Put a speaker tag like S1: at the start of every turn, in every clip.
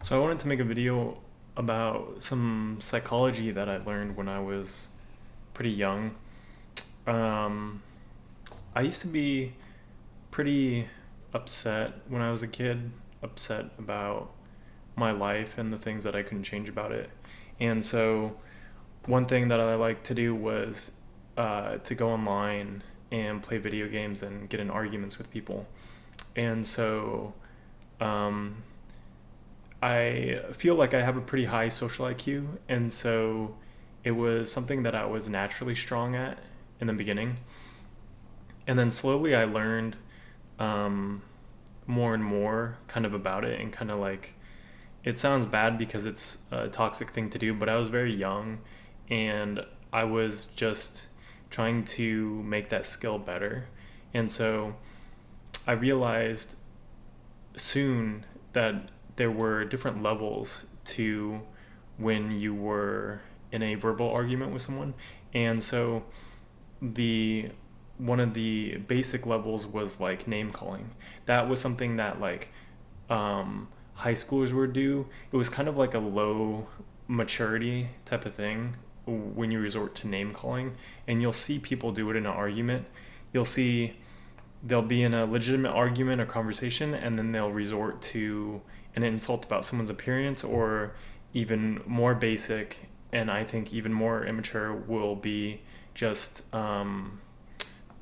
S1: So I wanted to make a video about some psychology that I learned when I was pretty young. Um, I used to be pretty upset when I was a kid, upset about my life and the things that I couldn't change about it. And so one thing that I liked to do was to go online and play video games and get in arguments with people. And so um, I feel like I have a pretty high social IQ, and so it was something that I was naturally strong at in the beginning. And then slowly I learned um, more and more kind of about it, and kind of like it sounds bad because it's a toxic thing to do, but I was very young and I was just trying to make that skill better. And so I realized soon that there were different levels to when you were in a verbal argument with someone. And so the one of the basic levels was like name calling. That was something that high schoolers would do. It was kind of like a low maturity type of thing when you resort to name calling, and you'll see people do it in an argument. You'll see they'll be in a legitimate argument or conversation, and then they'll resort to an insult about someone's appearance, or even more basic and I think even more immature will be just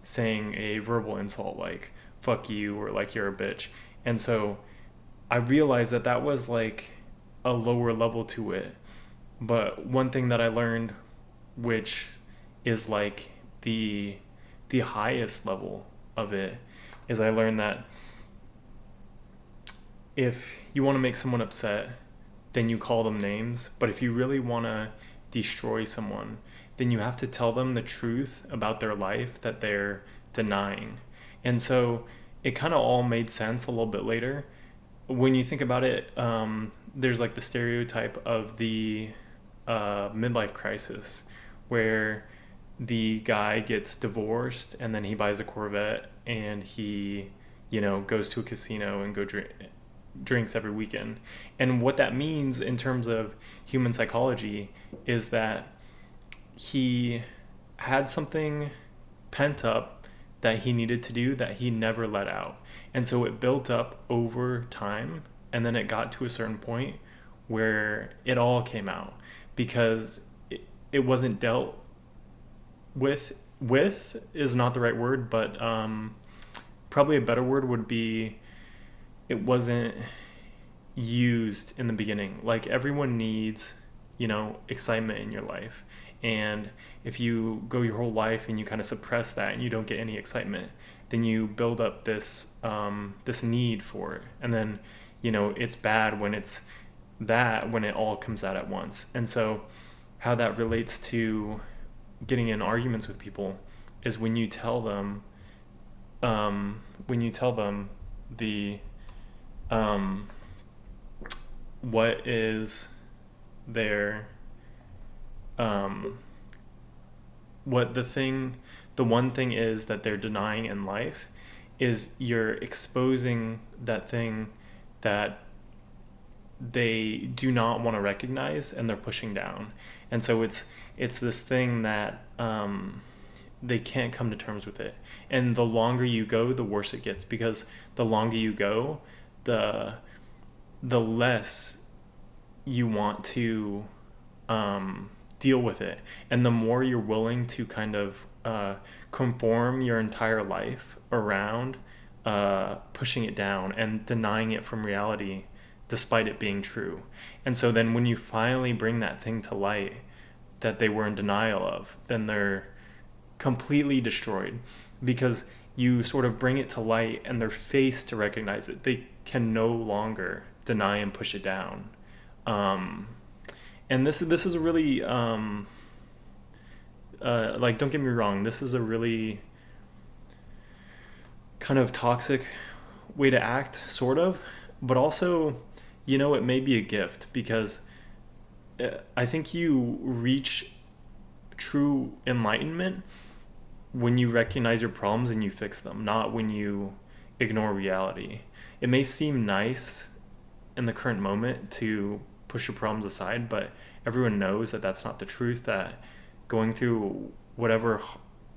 S1: saying a verbal insult like fuck you or like you're a bitch. And so I realized that that was like a lower level to it. But one thing that I learned, which is like the the highest level of it, is I learned that if you want to make someone upset, then you call them names. But if you really want to destroy someone, then you have to tell them the truth about their life that they're denying. And so it kind of all made sense a little bit later. When you think about it, there's like the stereotype of the midlife crisis where the guy gets divorced and then he buys a Corvette and he, goes to a casino and drinks every weekend. And what that means in terms of human psychology is that he had something pent up that he needed to do that he never let out. And so it built up over time, and then it got to a certain point where it all came out because it wasn't dealt with is not the right word, but probably a better word would be it wasn't used in the beginning. Like everyone needs, excitement in your life. And if you go your whole life and you kind of suppress that and you don't get any excitement, then you build up this need for it. And then, it's bad when when it all comes out at once. And so how that relates to getting in arguments with people is when you tell them the um, what is their um, what the one thing is that they're denying in life, is you're exposing that thing that they do not want to recognize and they're pushing down. And so it's this thing that they can't come to terms with it. And the longer you go, the worse it gets, because the longer you go, the the less you want to deal with it, and the more you're willing to kind of conform your entire life around pushing it down and denying it from reality despite it being true. And so then when you finally bring that thing to light that they were in denial of, then they're completely destroyed, because you sort of bring it to light and they're faced to recognize it. They can no longer deny and push it down. Um, and this is a really like, don't get me wrong, this is a really kind of toxic way to act, sort of, but also, it may be a gift, because I think you reach true enlightenment when you recognize your problems and you fix them, not when you ignore reality. It may seem nice in the current moment to push your problems aside, but everyone knows that that's not the truth, that going through whatever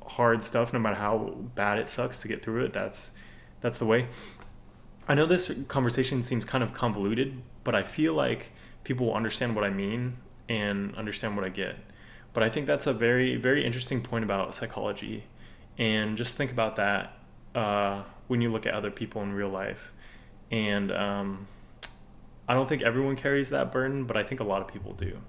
S1: hard stuff, no matter how bad it sucks to get through it, that's the way. I know this conversation seems kind of convoluted, but I feel like people will understand what I mean and understand what I get. But I think that's a very, very interesting point about psychology. And just think about that when you look at other people in real life. And I don't think everyone carries that burden, but I think a lot of people do.